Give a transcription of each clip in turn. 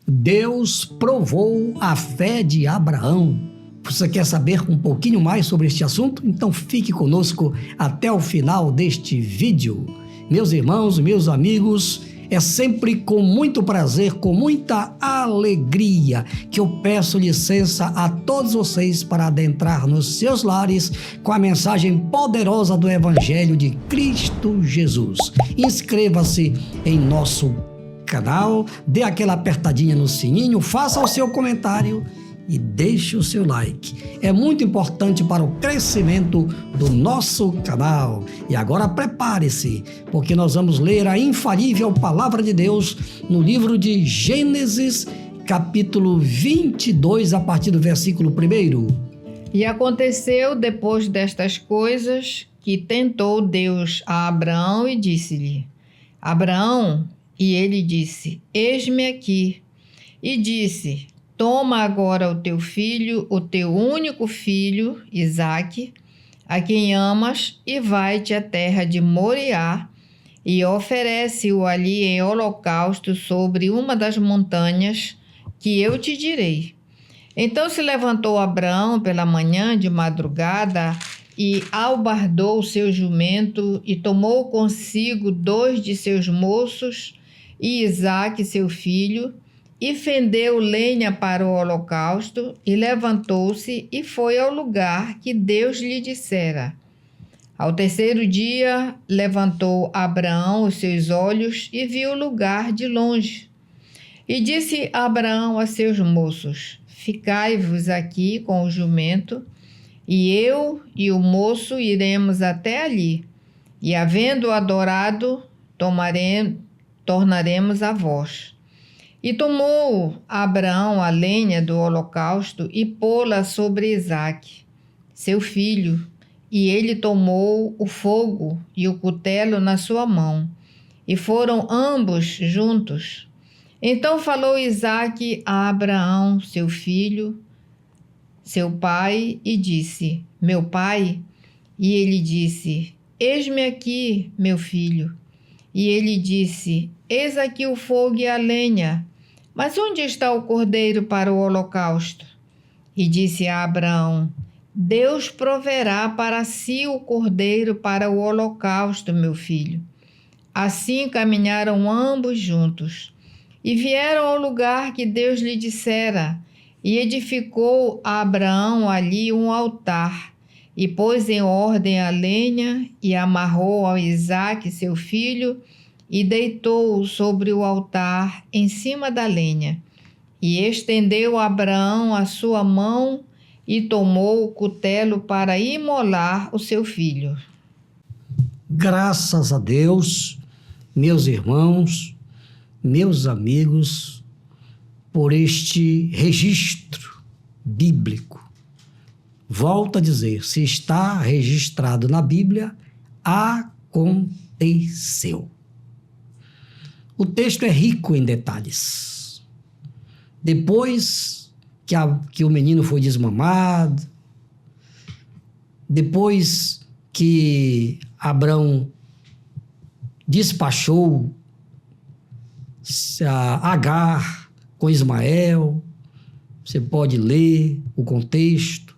Deus provou a fé de Abraão. Você quer saber um pouquinho mais sobre este assunto? Então fique conosco até o final deste vídeo. Meus irmãos, meus amigos, é sempre com muito prazer, com muita alegria que eu peço licença a todos vocês para adentrar nos seus lares com a mensagem poderosa do Evangelho de Cristo Jesus. Inscreva-se em nosso canal, dê aquela apertadinha no sininho, faça o seu comentário e deixe o seu like. É muito importante para o crescimento do nosso canal. E agora prepare-se, porque nós vamos ler a infalível Palavra de Deus no livro de Gênesis, capítulo 22, a partir do versículo 1. E aconteceu depois destas coisas que tentou Deus a Abraão e disse-lhe: Abraão, e ele disse: Eis-me aqui. E disse: Toma agora o teu filho, o teu único filho, Isaque, a quem amas, e vai-te à terra de Moriá, e oferece-o ali em holocausto sobre uma das montanhas que eu te direi. Então se levantou Abraão pela manhã de madrugada e albardou o seu jumento e tomou consigo 2 de seus moços e Isaque, seu filho, e fendeu lenha para o holocausto, e levantou-se e foi ao lugar que Deus lhe dissera. Ao terceiro dia, levantou Abraão os seus olhos e viu o lugar de longe. E disse Abraão a seus moços: Ficai-vos aqui com o jumento, e eu e o moço iremos até ali, e havendo-o adorado, tornaremos a vós. E tomou Abraão a lenha do holocausto e pô-la sobre Isaque, seu filho, e ele tomou o fogo e o cutelo na sua mão, e foram ambos juntos. Então falou Isaque a Abraão, seu filho, seu pai, e disse: Meu pai? E ele disse: Eis-me aqui, meu filho. E ele disse: Eis aqui o fogo e a lenha, mas onde está o cordeiro para o holocausto? E disse a Abraão: Deus proverá para si o cordeiro para o holocausto, meu filho. Assim caminharam ambos juntos, e vieram ao lugar que Deus lhe dissera, e edificou a Abraão ali um altar, e pôs em ordem a lenha, e amarrou a Isaque, seu filho, e deitou-o sobre o altar em cima da lenha. E estendeu Abraão a sua mão e tomou o cutelo para imolar o seu filho. Graças a Deus, meus irmãos, meus amigos, por este registro bíblico. Volto a dizer, se está registrado na Bíblia, aconteceu. O texto é rico em detalhes. Depois que o menino foi desmamado, depois que Abraão despachou Agar com Ismael, você pode ler o contexto.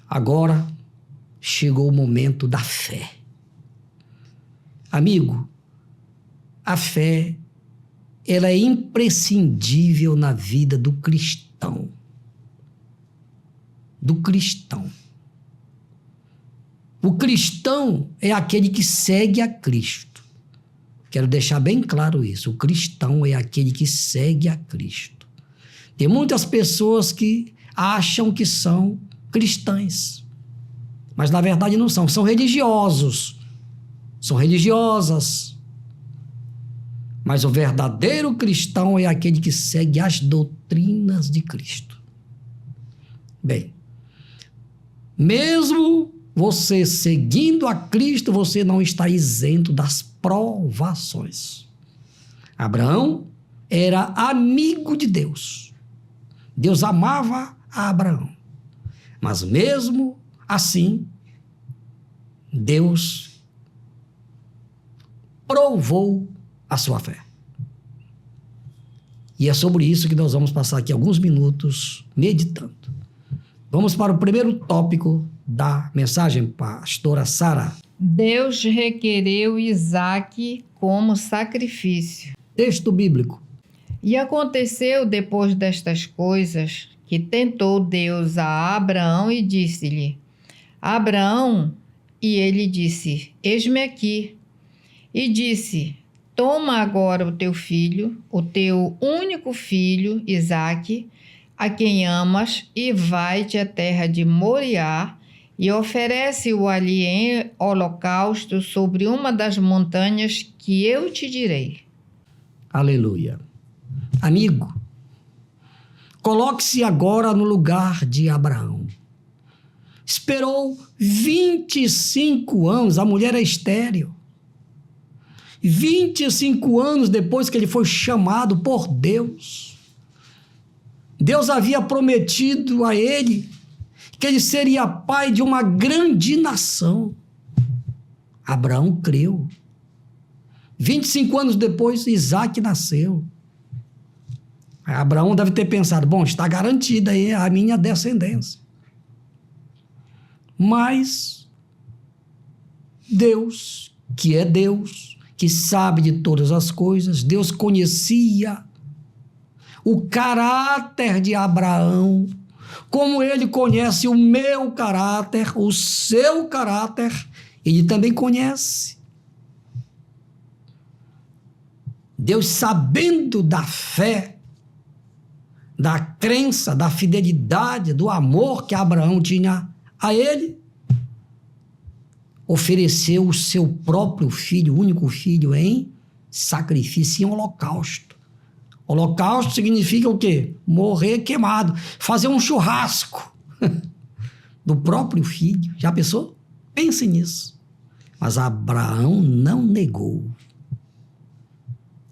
Agora chegou o momento da fé. Amigo, a fé, ela é imprescindível na vida do cristão. Do cristão. O cristão é aquele que segue a Cristo. Quero deixar bem claro isso. O cristão é aquele que segue a Cristo. Tem muitas pessoas que acham que são cristãs, mas na verdade não são. São religiosos, são religiosas. Mas o verdadeiro cristão é aquele que segue as doutrinas de Cristo. Bem, mesmo você seguindo a Cristo, você não está isento das provações. Abraão era amigo de Deus. Deus amava a Abraão. Mas mesmo assim, Deus provou a sua fé. E é sobre isso que nós vamos passar aqui alguns minutos meditando. Vamos para o primeiro tópico da mensagem, pastora Sara. Deus requereu Isaque como sacrifício. Texto bíblico. E aconteceu depois destas coisas que tentou Deus a Abraão e disse-lhe: Abraão, e ele disse: Eis-me aqui. E disse: Toma agora o teu filho, o teu único filho, Isaque, a quem amas, e vai-te à terra de Moriá, e oferece-o ali em holocausto sobre uma das montanhas que eu te direi. Aleluia. Amigo, coloque-se agora no lugar de Abraão. Esperou 25 anos, a mulher é estéril. 25 anos depois que ele foi chamado por Deus. Deus havia prometido a ele que ele seria pai de uma grande nação. Abraão creu. 25 anos depois, Isaque nasceu. Abraão deve ter pensado, bom, está garantida aí a minha descendência. Mas Deus, que é Deus, que sabe de todas as coisas, Deus conhecia o caráter de Abraão, como ele conhece o meu caráter, o seu caráter, ele também conhece. Deus, sabendo da fé, da crença, da fidelidade, do amor que Abraão tinha a ele, ofereceu o seu próprio filho, o único filho, em sacrifício, em holocausto. Holocausto significa o quê? Morrer queimado, fazer um churrasco do próprio filho. Já pensou? Pense nisso. Mas Abraão não negou.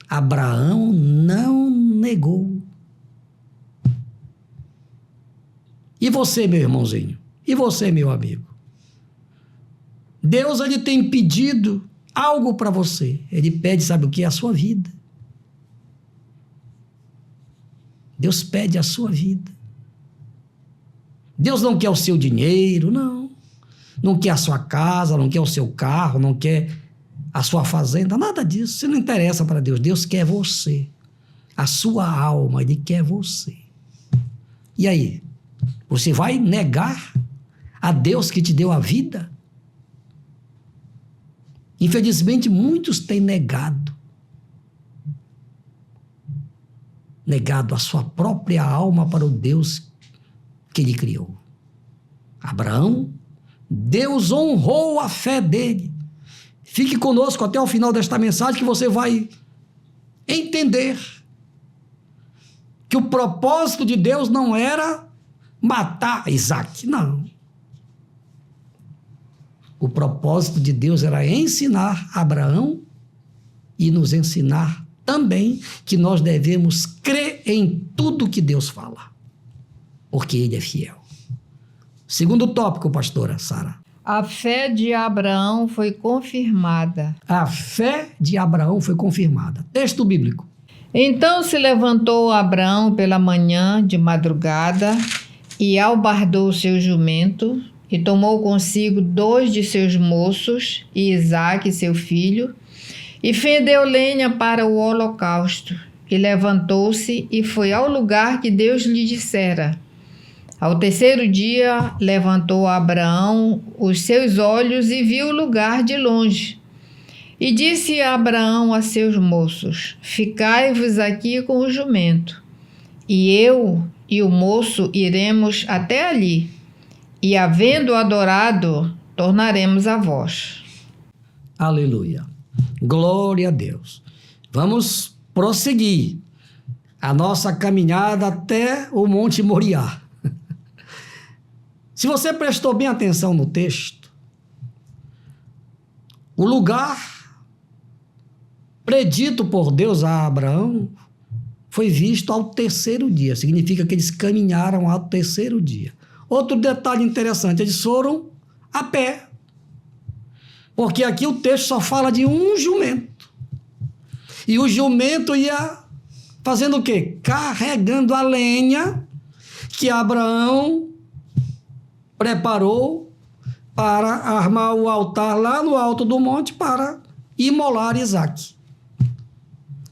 Abraão não negou. E você, meu irmãozinho? E você, meu amigo? Deus, ele tem pedido algo para você. Ele pede, sabe o que? A sua vida. Deus pede a sua vida. Deus não quer o seu dinheiro, não. Não quer a sua casa, não quer o seu carro, não quer a sua fazenda, nada disso. Isso não interessa para Deus. Deus quer você. A sua alma, ele quer você. E aí? Você vai negar a Deus que te deu a vida? Infelizmente, muitos têm negado a sua própria alma para o Deus que ele criou. Abraão, Deus honrou a fé dele. Fique conosco até o final desta mensagem que você vai entender que o propósito de Deus não era matar Isaque, não. O propósito de Deus era ensinar Abraão e nos ensinar também que nós devemos crer em tudo que Deus fala, porque ele é fiel. Segundo tópico, pastora Sara. A fé de Abraão foi confirmada. A fé de Abraão foi confirmada. Texto bíblico. Então se levantou Abraão pela manhã de madrugada e albardou seu jumento e tomou consigo 2 de seus moços e Isaque, seu filho, e fendeu lenha para o holocausto, e levantou-se e foi ao lugar que Deus lhe dissera. Ao terceiro dia, levantou Abraão os seus olhos e viu o lugar de longe. E disse Abraão a seus moços: Ficai-vos aqui com o jumento, e eu e o moço iremos até ali, e havendo adorado, tornaremos a vós. Aleluia. Glória a Deus. Vamos prosseguir a nossa caminhada até o Monte Moriá. Se você prestou bem atenção no texto, o lugar predito por Deus a Abraão foi visto ao terceiro dia. Significa que eles caminharam ao terceiro dia. Outro detalhe interessante, eles foram a pé. Porque aqui o texto só fala de um jumento. E o jumento ia Fazendo o quê? Carregando a lenha que Abraão preparou para armar o altar lá no alto do monte para imolar Isaque.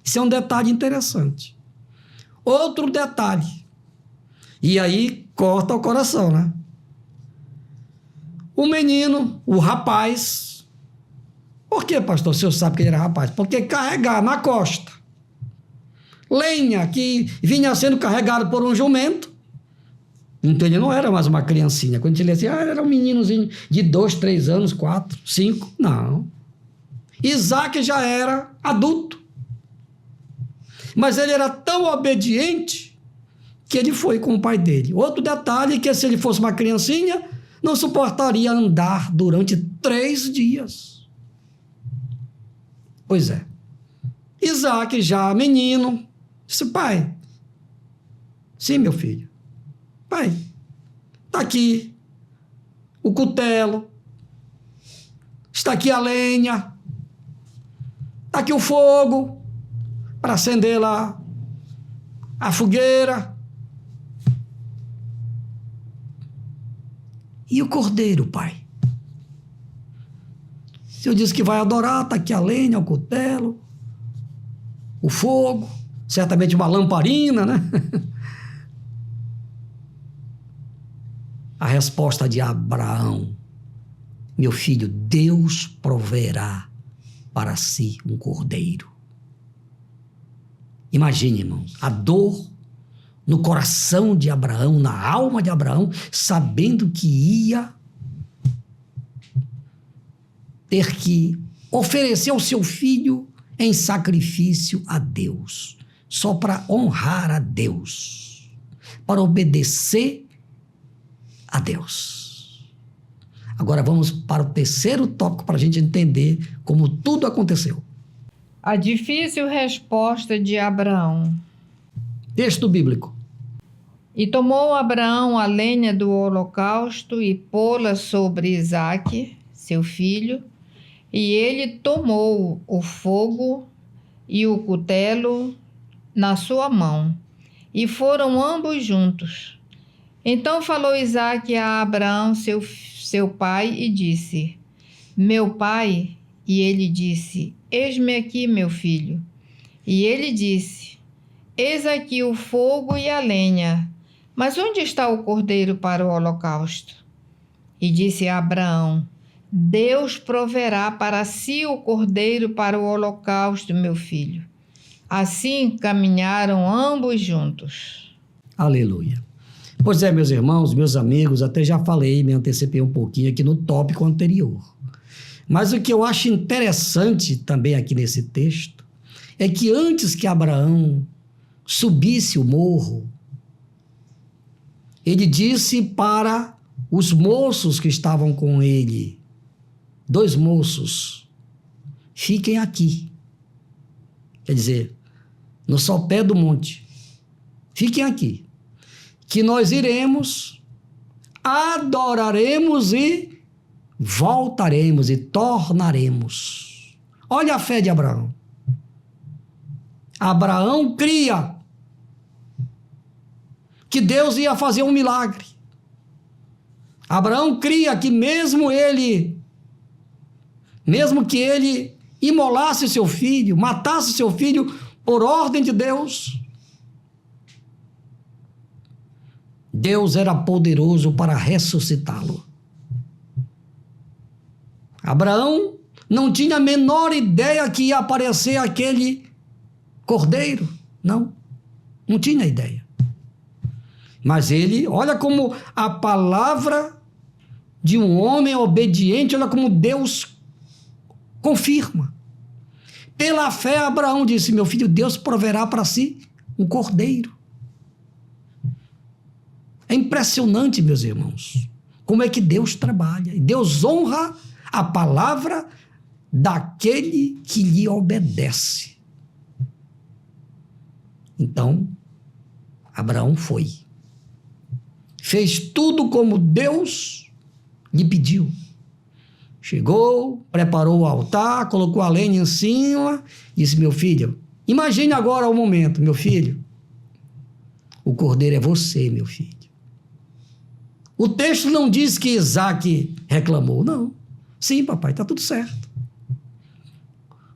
Isso é um detalhe interessante. Outro detalhe. E aí corta o coração, né? O menino, o rapaz. Por que, pastor, o senhor sabe que ele era rapaz? Porque carregar na costa lenha que vinha sendo carregado por um jumento. Então ele não era mais uma criancinha. Quando ele dizia, era um meninozinho de 2, 3 anos, 4, 5. Não. Isaque já era adulto. Mas ele era tão obediente que ele foi com o pai dele. Outro detalhe é que se ele fosse uma criancinha, não suportaria andar durante 3 dias. Pois é. Isaque, já menino, disse, pai, sim, meu filho, pai, está aqui o cutelo, está aqui a lenha, está aqui o fogo para acender lá a fogueira. E o cordeiro, pai? O senhor disse que vai adorar, está aqui a lenha, o cutelo, o fogo, certamente uma lamparina, né? A resposta de Abraão, meu filho, Deus proverá para si um cordeiro. Imagine, irmãos, a dor no coração de Abraão, na alma de Abraão, sabendo que ia ter que oferecer o seu filho em sacrifício a Deus, só para honrar a Deus, para obedecer a Deus. Agora vamos para o terceiro tópico para a gente entender como tudo aconteceu. A difícil resposta de Abraão. Texto bíblico. E tomou Abraão a lenha do holocausto e pô-la sobre Isaque, seu filho, e ele tomou o fogo e o cutelo na sua mão, e foram ambos juntos. Então falou Isaque a Abraão, seu pai, e disse, meu pai? E ele disse, eis-me aqui, meu filho. E ele disse, eis aqui o fogo e a lenha, mas onde está o cordeiro para o holocausto? E disse a Abraão, Deus proverá para si o cordeiro para o holocausto, meu filho. Assim caminharam ambos juntos. Aleluia. Pois é, meus irmãos, meus amigos, até já falei, me antecipei um pouquinho aqui no tópico anterior. Mas o que eu acho interessante também aqui nesse texto é que antes que Abraão subisse o morro, ele disse para os moços que estavam com ele, 2 moços, fiquem aqui. Quer dizer, no sopé do monte. Fiquem aqui, que nós iremos, adoraremos e voltaremos e tornaremos. Olha a fé de Abraão. Abraão cria que Deus ia fazer um milagre. Abraão cria que mesmo que ele imolasse seu filho, matasse seu filho por ordem de Deus, Deus era poderoso para ressuscitá-lo. Abraão não tinha a menor ideia que ia aparecer aquele cordeiro. Não tinha ideia. Mas ele, olha como a palavra de um homem obediente, olha como Deus confirma. Pela fé, Abraão disse, meu filho, Deus proverá para si um cordeiro. É impressionante, meus irmãos, como é que Deus trabalha. E Deus honra a palavra daquele que lhe obedece. Então, Abraão foi. Fez tudo como Deus lhe pediu. Chegou, preparou o altar, colocou a lenha em cima, disse, meu filho, Imagine agora o momento, meu filho. O cordeiro é você, meu filho. O texto não diz que Isaac reclamou, não. Sim, papai, está tudo certo.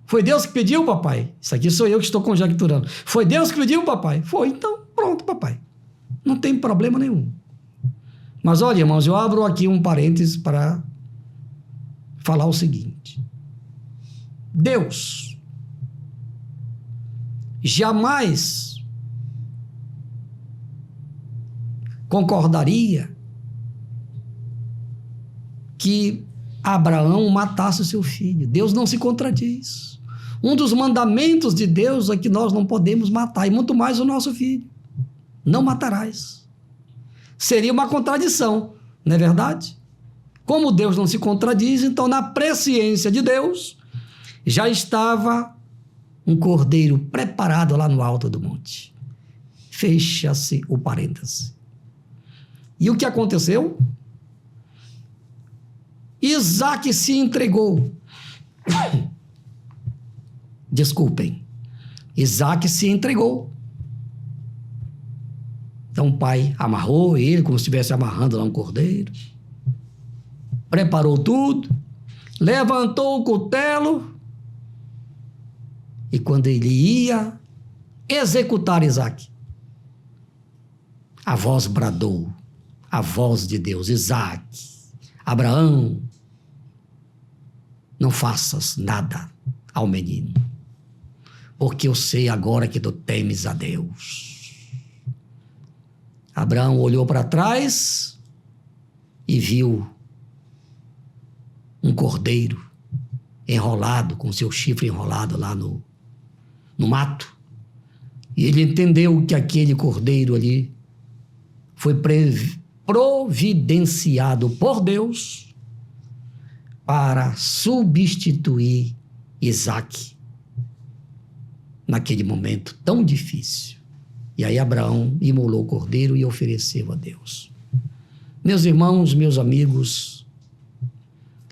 Foi Deus que pediu, papai? Isso aqui sou eu que estou conjecturando. Foi Deus que pediu, papai? Foi, então pronto, papai. Não tem problema nenhum. Mas olha, irmãos, eu abro aqui um parênteses para falar o seguinte. Deus jamais concordaria que Abraão matasse o seu filho. Deus não se contradiz. Um dos mandamentos de Deus é que nós não podemos matar, e muito mais o nosso filho. Não matarás. Seria uma contradição, não é verdade? Como Deus não se contradiz, então na presciência de Deus já estava um cordeiro preparado lá no alto do monte. Fecha-se o parêntese. E o que aconteceu? Isaac se entregou. Desculpem. Isaac se entregou. Então o pai amarrou ele, como se estivesse amarrando lá um cordeiro. Preparou tudo. Levantou o cutelo. E quando ele ia executar Isaac, a voz bradou. A voz de Deus. Isaac, Abraão, não faças nada ao menino, porque eu sei agora que tu temes a Deus. Abraão olhou para trás e viu um cordeiro enrolado, com seu chifre enrolado lá no mato. E ele entendeu que aquele cordeiro ali foi providenciado por Deus para substituir Isaac naquele momento tão difícil. E aí Abraão imolou o cordeiro e ofereceu a Deus. Meus irmãos, meus amigos,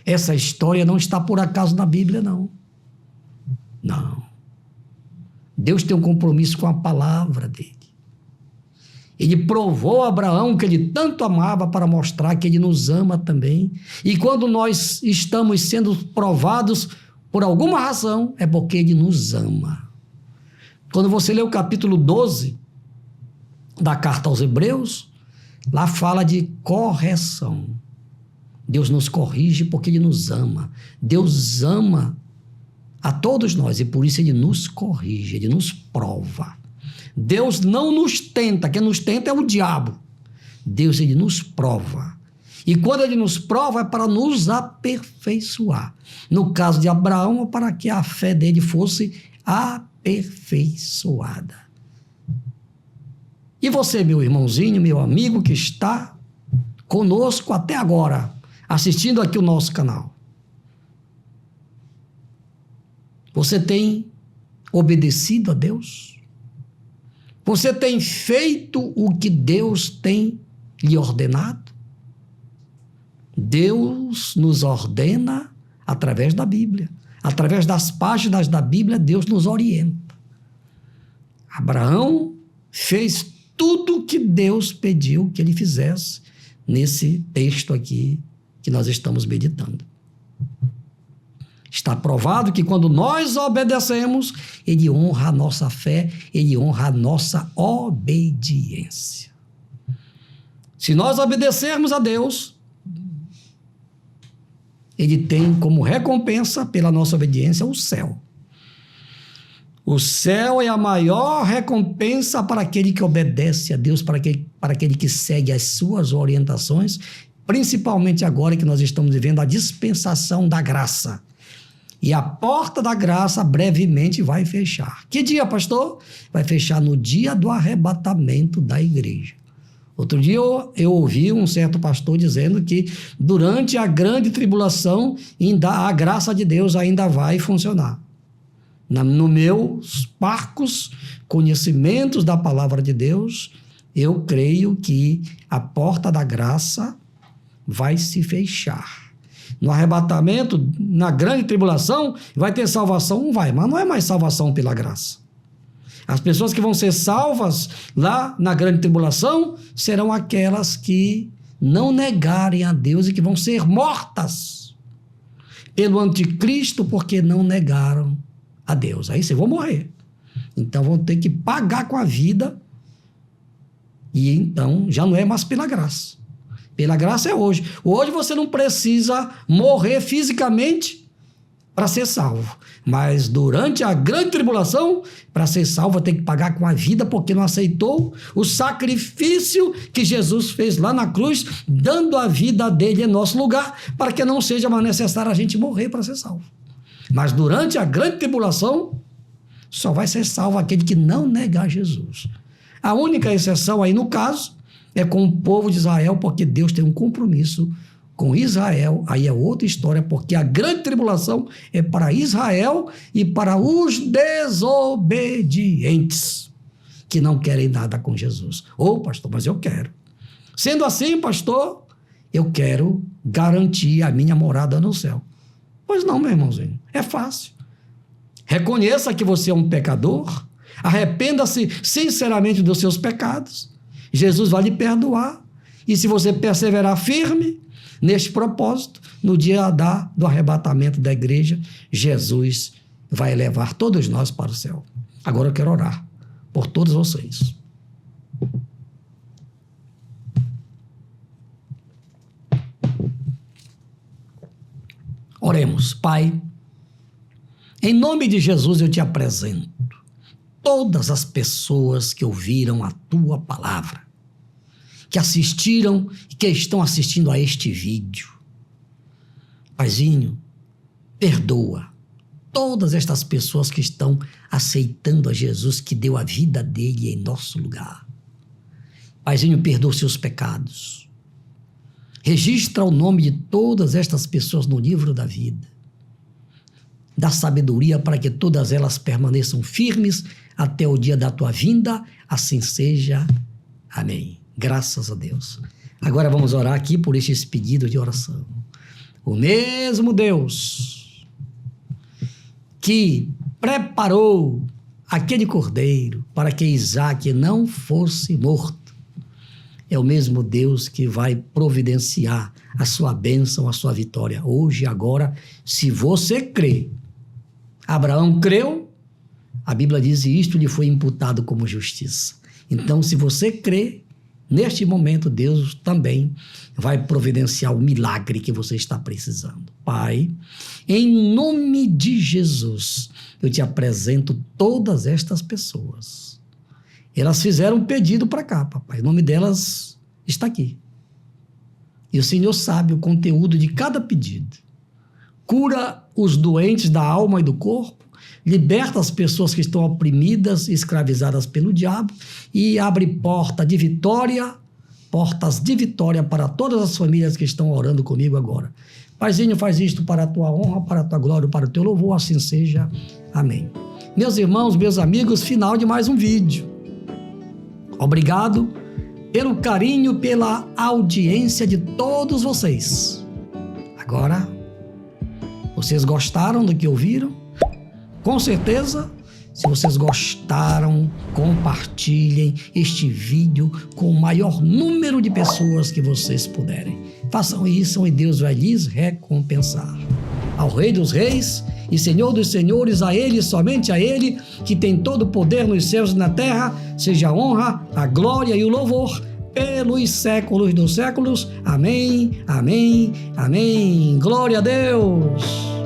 essa história não está por acaso na Bíblia, não. Não. Deus tem um compromisso com a palavra dele. Ele provou a Abraão que ele tanto amava para mostrar que ele nos ama também. E quando nós estamos sendo provados por alguma razão, é porque ele nos ama. Quando você lê o capítulo 12 da carta aos Hebreus, lá fala de correção. Deus nos corrige porque ele nos ama. Deus ama a todos nós e por isso ele nos corrige, ele nos prova. Deus não nos tenta, quem nos tenta é o diabo. Deus, ele nos prova. E quando ele nos prova é para nos aperfeiçoar. No caso de Abraão, é para que a fé dele fosse aperfeiçoada. E você, meu irmãozinho, meu amigo que está conosco até agora, assistindo aqui o nosso canal. Você tem obedecido a Deus? Você tem feito o que Deus tem lhe ordenado? Deus nos ordena através da Bíblia. Através das páginas da Bíblia, Deus nos orienta. Abraão fez tudo o que Deus pediu que ele fizesse nesse texto aqui que nós estamos meditando. Está provado que quando nós obedecemos, ele honra a nossa fé, ele honra a nossa obediência. Se nós obedecermos a Deus, ele tem como recompensa pela nossa obediência o céu. O céu é a maior recompensa para aquele que obedece a Deus, para aquele que segue as suas orientações, principalmente agora que nós estamos vivendo a dispensação da graça. E a porta da graça brevemente vai fechar. Que dia, pastor? Vai fechar no dia do arrebatamento da igreja. Outro dia eu ouvi um certo pastor dizendo que durante a grande tribulação a graça de Deus ainda vai funcionar. No meus parcos conhecimentos da palavra de Deus, eu creio que a porta da graça vai se fechar. No arrebatamento, na grande tribulação, vai ter salvação? Vai, mas não é mais salvação pela graça. As pessoas que vão ser salvas lá na grande tribulação serão aquelas que não negarem a Deus e que vão ser mortas pelo anticristo porque não negaram a Deus. Aí vocês vão morrer. Então vão ter que pagar com a vida. E então já não é mais pela graça. Pela graça é hoje. Hoje você não precisa morrer fisicamente para ser salvo. Mas durante a grande tribulação, para ser salvo, tem que pagar com a vida, porque não aceitou o sacrifício que Jesus fez lá na cruz, dando a vida dele em nosso lugar, para que não seja mais necessário a gente morrer para ser salvo. Mas durante a grande tribulação, só vai ser salvo aquele que não negar Jesus. A única exceção aí no caso é com o povo de Israel, porque Deus tem um compromisso com Israel. Aí é outra história, porque a grande tribulação é para Israel e para os desobedientes, que não querem nada com Jesus. Pastor, mas eu quero. Sendo assim, pastor, eu quero garantir a minha morada no céu. Pois não, meu irmãozinho, é fácil. Reconheça que você é um pecador, arrependa-se sinceramente dos seus pecados, Jesus vai lhe perdoar, e se você perseverar firme neste propósito, no dia do arrebatamento da igreja, Jesus vai levar todos nós para o céu. Agora eu quero orar por todos vocês. Oremos. Pai, em nome de Jesus eu te apresento todas as pessoas que ouviram a tua palavra, que assistiram e que estão assistindo a este vídeo. Paizinho, perdoa todas estas pessoas que estão aceitando a Jesus, que deu a vida dele em nosso lugar. Paizinho, perdoa os seus pecados. Registra o nome de todas estas pessoas no livro da vida. Dá sabedoria para que todas elas permaneçam firmes até o dia da tua vinda. Assim seja. Amém. Graças a Deus. Agora vamos orar aqui por estes pedidos de oração. O mesmo Deus que preparou aquele cordeiro para que Isaque não fosse morto, é o mesmo Deus que vai providenciar a sua bênção, a sua vitória, hoje e agora, se você crê. Abraão creu, a Bíblia diz, e isto lhe foi imputado como justiça. Então, se você crê, neste momento, Deus também vai providenciar o milagre que você está precisando. Pai, em nome de Jesus, eu te apresento todas estas pessoas. Elas fizeram um pedido para cá, papai. O nome delas está aqui. E o Senhor sabe o conteúdo de cada pedido. Cura os doentes da alma e do corpo, liberta as pessoas que estão oprimidas e escravizadas pelo diabo e abre portas de vitória para todas as famílias que estão orando comigo agora. Paizinho, faz isto para a tua honra, para a tua glória, para o teu louvor, assim seja. Amém. Meus irmãos, meus amigos, final de mais um vídeo. Obrigado pelo carinho, pela audiência de todos vocês. Agora, vocês gostaram do que ouviram? Com certeza, se vocês gostaram, compartilhem este vídeo com o maior número de pessoas que vocês puderem. Façam isso e Deus vai lhes recompensar. Ao Rei dos Reis e Senhor dos Senhores, a Ele, somente a Ele, que tem todo o poder nos céus e na terra, seja a honra, a glória e o louvor pelos séculos dos séculos. Amém, amém, amém. Glória a Deus.